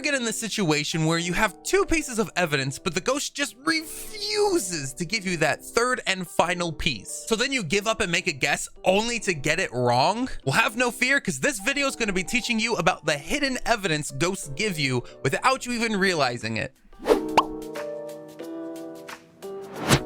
get in the situation where you have two pieces of evidence, but the ghost just refuses to give you that third and final piece. So then you give up and make a guess only to get it wrong? Well, have no fear, because this video is going to be teaching you about the hidden evidence ghosts give you without you even realizing it.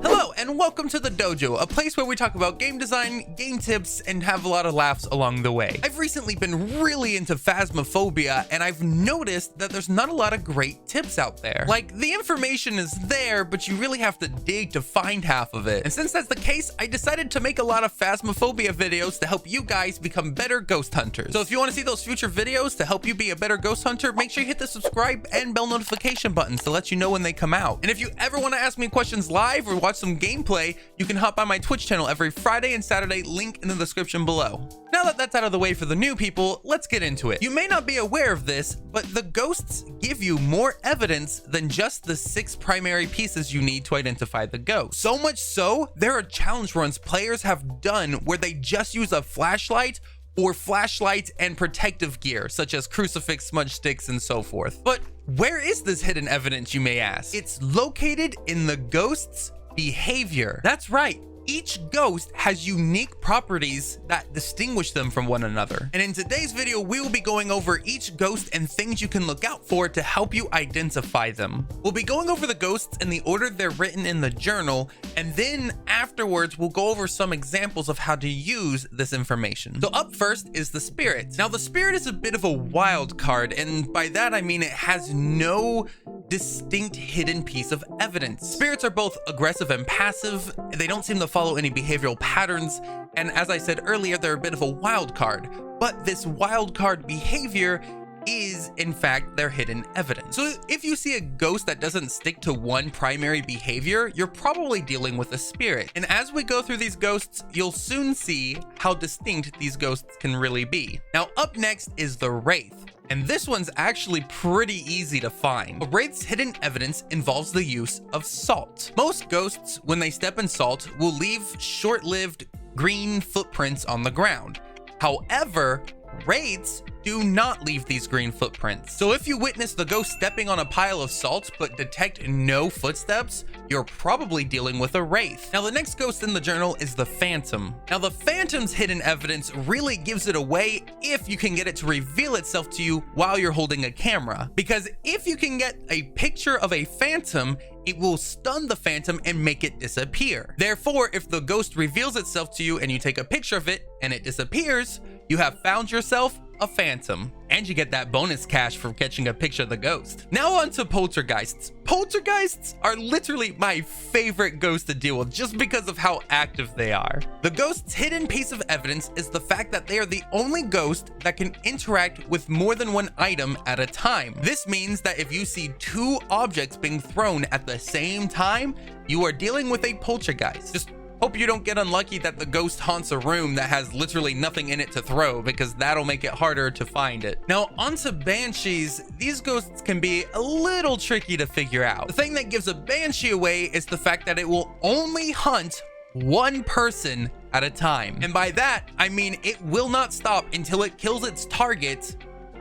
Hello and welcome to the dojo, a place where we talk about game design, game tips, and have a lot of laughs along the way. I've recently been really into Phasmophobia, and I've noticed that there's not a lot of great tips out there. Like, the information is there, but you really have to dig to find half of it. And since that's the case, I decided to make a lot of Phasmophobia videos to help you guys become better ghost hunters. So if you want to see those future videos to help you be a better ghost hunter, make sure you hit the subscribe and bell notification buttons to let you know when they come out. And if you ever want to ask me questions live or watch some gameplay, you can hop on my Twitch channel every Friday and Saturday, link in the description below. Now that that's out of the way for the new people, let's get into it. You may not be aware of this, but the ghosts give you more evidence than just the 6 primary pieces you need to identify the ghost. So much so, there are challenge runs players have done where they just use a flashlight or flashlight and protective gear, such as crucifix, smudge sticks, and so forth. But where is this hidden evidence, you may ask? It's located in the ghost's behavior. That's right. Each ghost has unique properties that distinguish them from one another. And in today's video, we will be going over each ghost and things you can look out for to help you identify them. We'll be going over the ghosts in the order they're written in the journal, and then afterwards, we'll go over some examples of how to use this information. So up first is the spirit. Now, the spirit is a bit of a wild card, and by that I mean it has no distinct hidden piece of evidence. Spirits are both aggressive and passive. They don't seem to follow any behavioral patterns, and as I said earlier, they're a bit of a wild card, but this wild card behavior is in fact their hidden evidence. So if you see a ghost that doesn't stick to one primary behavior, you're probably dealing with a spirit. And as we go through these ghosts, you'll soon see how distinct these ghosts can really be. Now up next is the wraith. And this one's actually pretty easy to find. A wraith's hidden evidence involves the use of salt. Most ghosts, when they step in salt, will leave short-lived green footprints on the ground. However, wraiths do not leave these green footprints. So if you witness the ghost stepping on a pile of salt but detect no footsteps, you're probably dealing with a wraith. Now the next ghost in the journal is the phantom. Now the phantom's hidden evidence really gives it away if you can get it to reveal itself to you while you're holding a camera. Because if you can get a picture of a phantom, it will stun the phantom and make it disappear. Therefore, if the ghost reveals itself to you and you take a picture of it and it disappears, you have found yourself a phantom, and you get that bonus cash for catching a picture of the ghost. Now on to poltergeists. Poltergeists are literally my favorite ghost to deal with just because of how active they are. The ghost's hidden piece of evidence is the fact that they are the only ghost that can interact with more than one item at a time. This means that if you see 2 objects being thrown at the same time, you are dealing with a poltergeist. Just hope you don't get unlucky that the ghost haunts a room that has literally nothing in it to throw, because that'll make it harder to find it. Now onto banshees. These ghosts can be a little tricky to figure out. The thing that gives a banshee away is the fact that it will only hunt one person at a time. And by that, I mean it will not stop until it kills its target,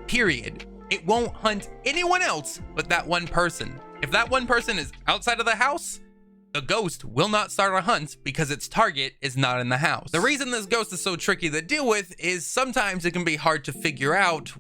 period. It won't hunt anyone else but that one person. If that one person is outside of the house, the ghost will not start a hunt because its target is not in the house. The reason this ghost is so tricky to deal with is sometimes it can be hard to figure out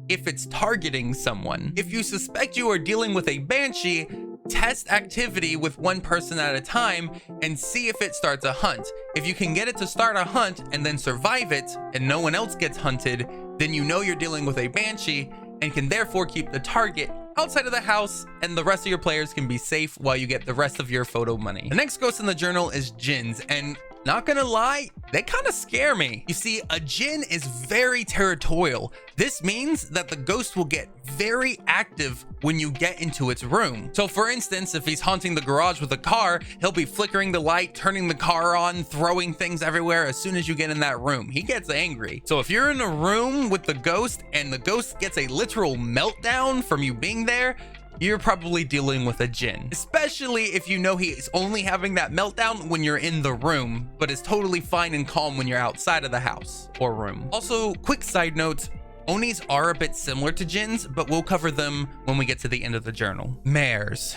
if it's targeting someone. If you suspect you are dealing with a banshee, test activity with one person at a time and see if it starts a hunt. If you can get it to start a hunt and then survive it and no one else gets hunted, then you know you're dealing with a banshee and can therefore keep the target outside of the house, and the rest of your players can be safe while you get the rest of your photo money. The next ghost in the journal is jinns, and not gonna lie, they kind of scare me. You see, a jinn is very territorial. This means that the ghost will get very active when you get into its room. So for instance, if he's haunting the garage with a car, he'll be flickering the light, turning the car on, throwing things everywhere as soon as you get in that room. He gets angry. So if you're in a room with the ghost and the ghost gets a literal meltdown from you being there, you're probably dealing with a jinn, especially if you know he is only having that meltdown when you're in the room, but is totally fine and calm when you're outside of the house or room. Also, quick side note, Onis are a bit similar to djinns, but we'll cover them when we get to the end of the journal. Mares.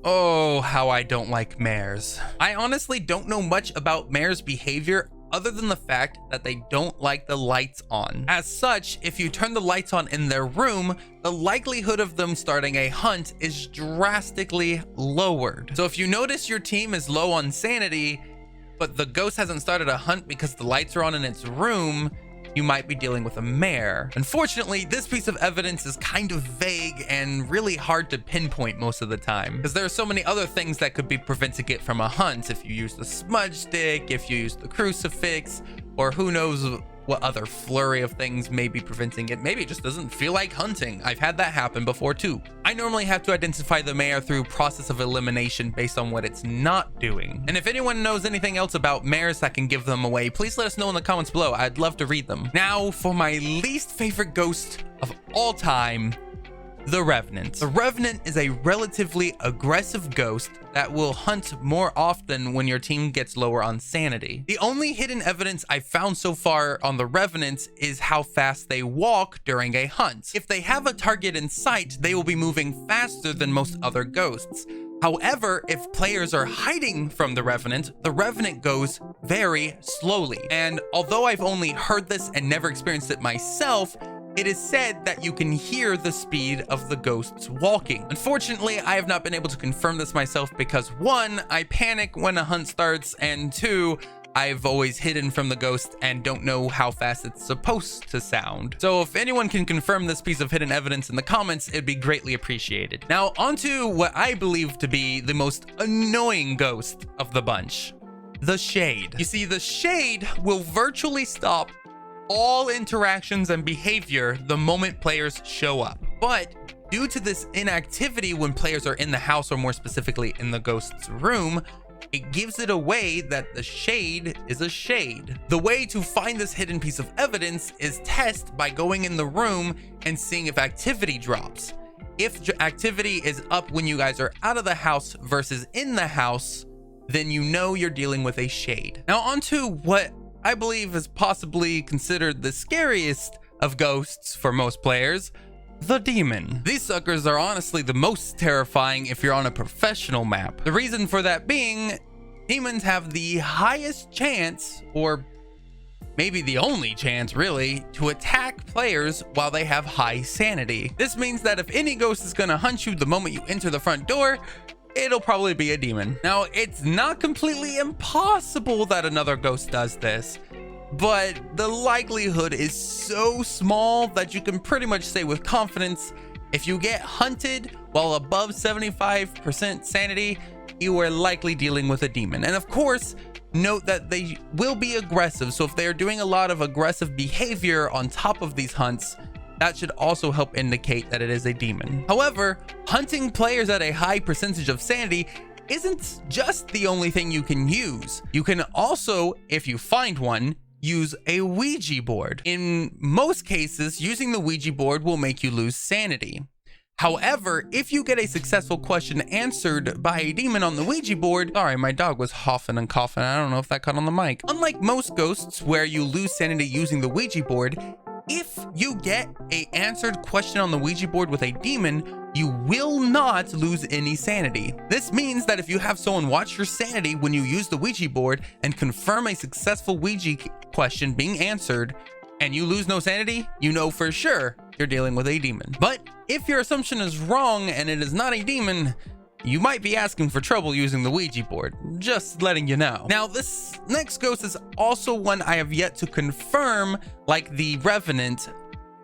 Oh, how I don't like mares. I honestly don't know much about mares' behavior other than the fact that they don't like the lights on. As such, if you turn the lights on in their room, the likelihood of them starting a hunt is drastically lowered. So if you notice your team is low on sanity, but the ghost hasn't started a hunt because the lights are on in its room, you might be dealing with a mare. Unfortunately, this piece of evidence is kind of vague and really hard to pinpoint most of the time, because there are so many other things that could be preventing it from a hunt. If you use the smudge stick, if you use the crucifix, or who knows what other flurry of things may be preventing it. Maybe it just doesn't feel like hunting. I've had that happen before too. I normally have to identify the mare through process of elimination based on what it's not doing. And if anyone knows anything else about mares that can give them away, please let us know in the comments below. I'd love to read them. Now for my least favorite ghost of all time, the Revenant. The Revenant is a relatively aggressive ghost that will hunt more often when your team gets lower on sanity. The only hidden evidence I've found so far on the Revenants is how fast they walk during a hunt. If they have a target in sight, they will be moving faster than most other ghosts. However, if players are hiding from the Revenant goes very slowly. And although I've only heard this and never experienced it myself, it is said that you can hear the speed of the ghosts walking. Unfortunately, I have not been able to confirm this myself because 1, I panic when a hunt starts, and 2, I've always hidden from the ghost and don't know how fast it's supposed to sound. So if anyone can confirm this piece of hidden evidence in the comments, it'd be greatly appreciated. Now onto what I believe to be the most annoying ghost of the bunch, the Shade. You see, the Shade will virtually stop all interactions and behavior the moment players show up. But due to this inactivity when players are in the house, or more specifically in the ghost's room, it gives it away that the Shade is a Shade. The way to find this hidden piece of evidence is test by going in the room and seeing if activity drops. If activity is up when you guys are out of the house versus in the house, then you know you're dealing with a Shade. Now onto what I believe is possibly considered the scariest of ghosts for most players, the Demon. These suckers are honestly the most terrifying if you're on a professional map. The reason for that being, demons have the highest chance, or maybe the only chance really, to attack players while they have high sanity. This means that if any ghost is gonna hunt you the moment you enter the front door, it'll probably be a demon. Now, it's not completely impossible that another ghost does this, but the likelihood is so small that you can pretty much say with confidence, if you get hunted while above 75% sanity, you are likely dealing with a demon. And of course, note that they will be aggressive. So if they are doing a lot of aggressive behavior on top of these hunts, that should also help indicate that it is a demon. However, hunting players at a high percentage of sanity isn't just the only thing you can use. You can also, if you find one, use a Ouija board. In most cases, using the Ouija board will make you lose sanity. However, if you get a successful question answered by a demon on the Ouija board, sorry, my dog was huffing and coughing. I don't know if that caught on the mic. Unlike most ghosts where you lose sanity using the Ouija board, if you get an answered question on the Ouija board with a demon, you will not lose any sanity. This means that if you have someone watch your sanity when you use the Ouija board and confirm a successful Ouija question being answered, and you lose no sanity, you know for sure you're dealing with a demon. But if your assumption is wrong and it is not a demon, you might be asking for trouble using the Ouija board. Just letting you know. Now, this next ghost is also one I have yet to confirm, like the Revenant,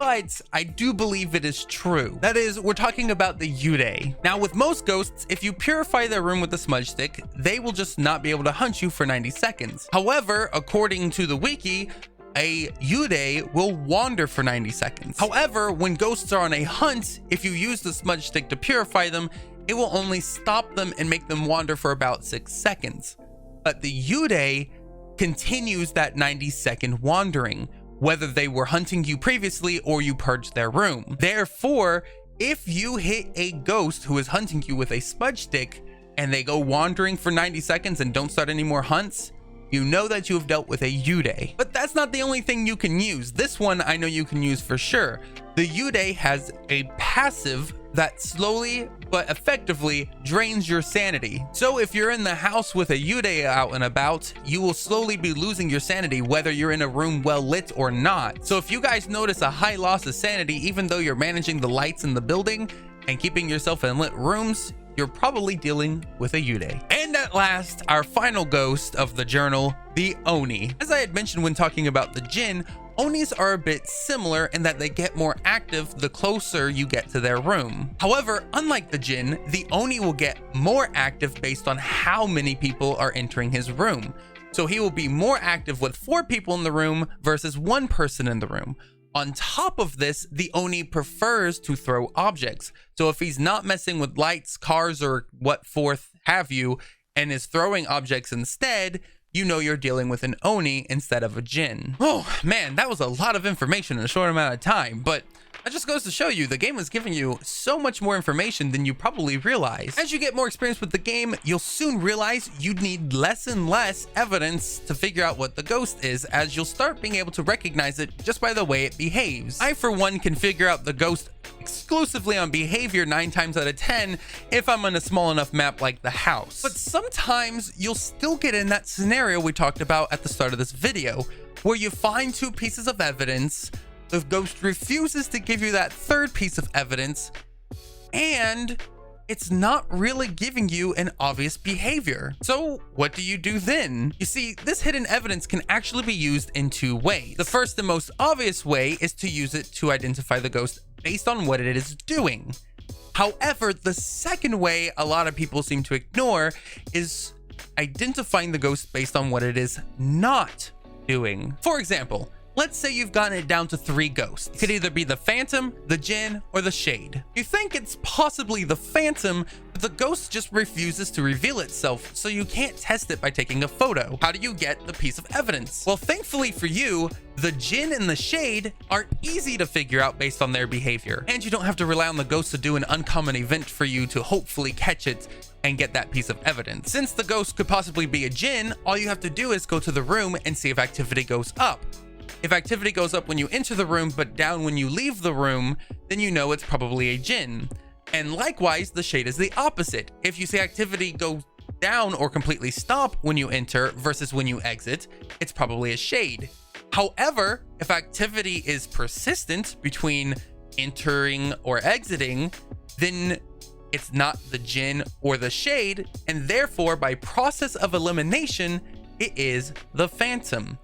but I do believe it is true. That is, we're talking about the Yude. Now, with most ghosts, if you purify their room with a smudge stick, they will just not be able to hunt you for 90 seconds. However, according to the wiki, a Yude will wander for 90 seconds. However, when ghosts are on a hunt, if you use the smudge stick to purify them, it will only stop them and make them wander for about 6 seconds. But the Yude continues that 90-second wandering, whether they were hunting you previously or you purged their room. Therefore, if you hit a ghost who is hunting you with a smudge stick and they go wandering for 90 seconds and don't start any more hunts, you know that you have dealt with a Yude. But that's not the only thing you can use. This one I know you can use for sure. The Yude has a passive that slowly but effectively drains your sanity. So if you're in the house with a Yude out and about, you will slowly be losing your sanity whether you're in a room well lit or not. So if you guys notice a high loss of sanity, even though you're managing the lights in the building and keeping yourself in lit rooms, you're probably dealing with a Yude. And at last, our final ghost of the journal, the Oni. As I had mentioned when talking about the Jinn, Onis are a bit similar in that they get more active the closer you get to their room. However, unlike the Jinn, the Oni will get more active based on how many people are entering his room. So he will be more active with 4 people in the room versus 1 person in the room. On top of this, the Oni prefers to throw objects. So if he's not messing with lights, cars, or what forth have you, and is throwing objects instead, you know you're dealing with an Oni instead of a Jinn. Oh man, that was a lot of information in a short amount of time, but that just goes to show you the game is giving you so much more information than you probably realize. As you get more experience with the game, you'll soon realize you need less and less evidence to figure out what the ghost is, as you'll start being able to recognize it just by the way it behaves. I, for one, can figure out the ghost exclusively on behavior 9 times out of 10 if I'm on a small enough map like the house. But sometimes you'll still get in that scenario we talked about at the start of this video, where you find 2 pieces of evidence, the ghost refuses to give you that 3rd piece of evidence, and it's not really giving you an obvious behavior. So what do you do then? You see, this hidden evidence can actually be used in 2 ways. The first and most obvious way is to use it to identify the ghost based on what it is doing. However, the second way a lot of people seem to ignore is identifying the ghost based on what it is not doing. For example, let's say you've gotten it down to 3 ghosts. It could either be the Phantom, the Jinn, or the Shade. You think it's possibly the Phantom, but the ghost just refuses to reveal itself, so you can't test it by taking a photo. How do you get the piece of evidence? Well, thankfully for you, the Jinn and the Shade are easy to figure out based on their behavior, and you don't have to rely on the ghost to do an uncommon event for you to hopefully catch it and get that piece of evidence. Since the ghost could possibly be a Jinn, all you have to do is go to the room and see if activity goes up. If activity goes up when you enter the room but down when you leave the room, then you know it's probably a Jinn. And likewise, the Shade is the opposite. If you see activity go down or completely stop when you enter versus when you exit, it's probably a Shade. However, if activity is persistent between entering or exiting, then it's not the Jinn or the Shade, and therefore by process of elimination, it is the Phantom,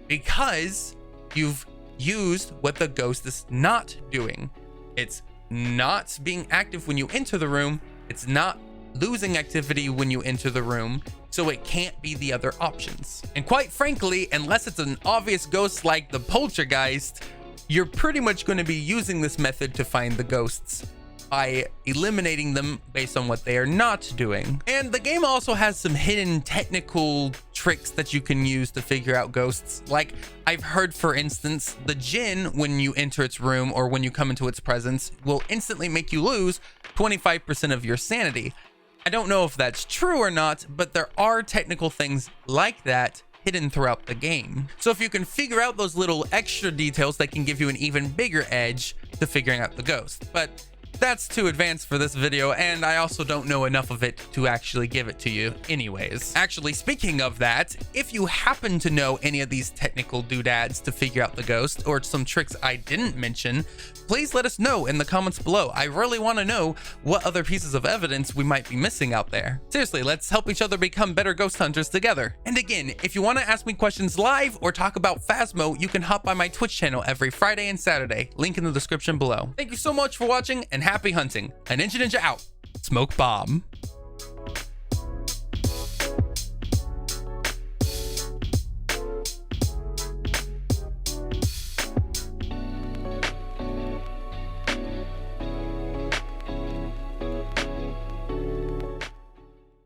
because you've used what the ghost is not doing. It's not being active when you enter the room. It's not losing activity when you enter the room. So it can't be the other options. And quite frankly, unless it's an obvious ghost like the poltergeist, you're pretty much going to be using this method to find the ghosts by eliminating them based on what they are not doing. And the game also has some hidden technical tricks that you can use to figure out ghosts. Like, I've heard, for instance, the Jinn, when you enter its room or when you come into its presence, will instantly make you lose 25% of your sanity. I don't know if that's true or not, but there are technical things like that hidden throughout the game. So if you can figure out those little extra details, that can give you an even bigger edge to figuring out the ghost. But that's too advanced for this video, and I also don't know enough of it to actually give it to you anyways. Actually, speaking of that, if you happen to know any of these technical doodads to figure out the ghost, or some tricks I didn't mention, please let us know in the comments below. I really want to know what other pieces of evidence we might be missing out there. Seriously, let's help each other become better ghost hunters together. And again, if you want to ask me questions live or talk about Phasmo, you can hop by my Twitch channel every Friday and Saturday. Link in the description below. Thank you so much for watching, and happy hunting. Aninjaninja out. Smoke bomb.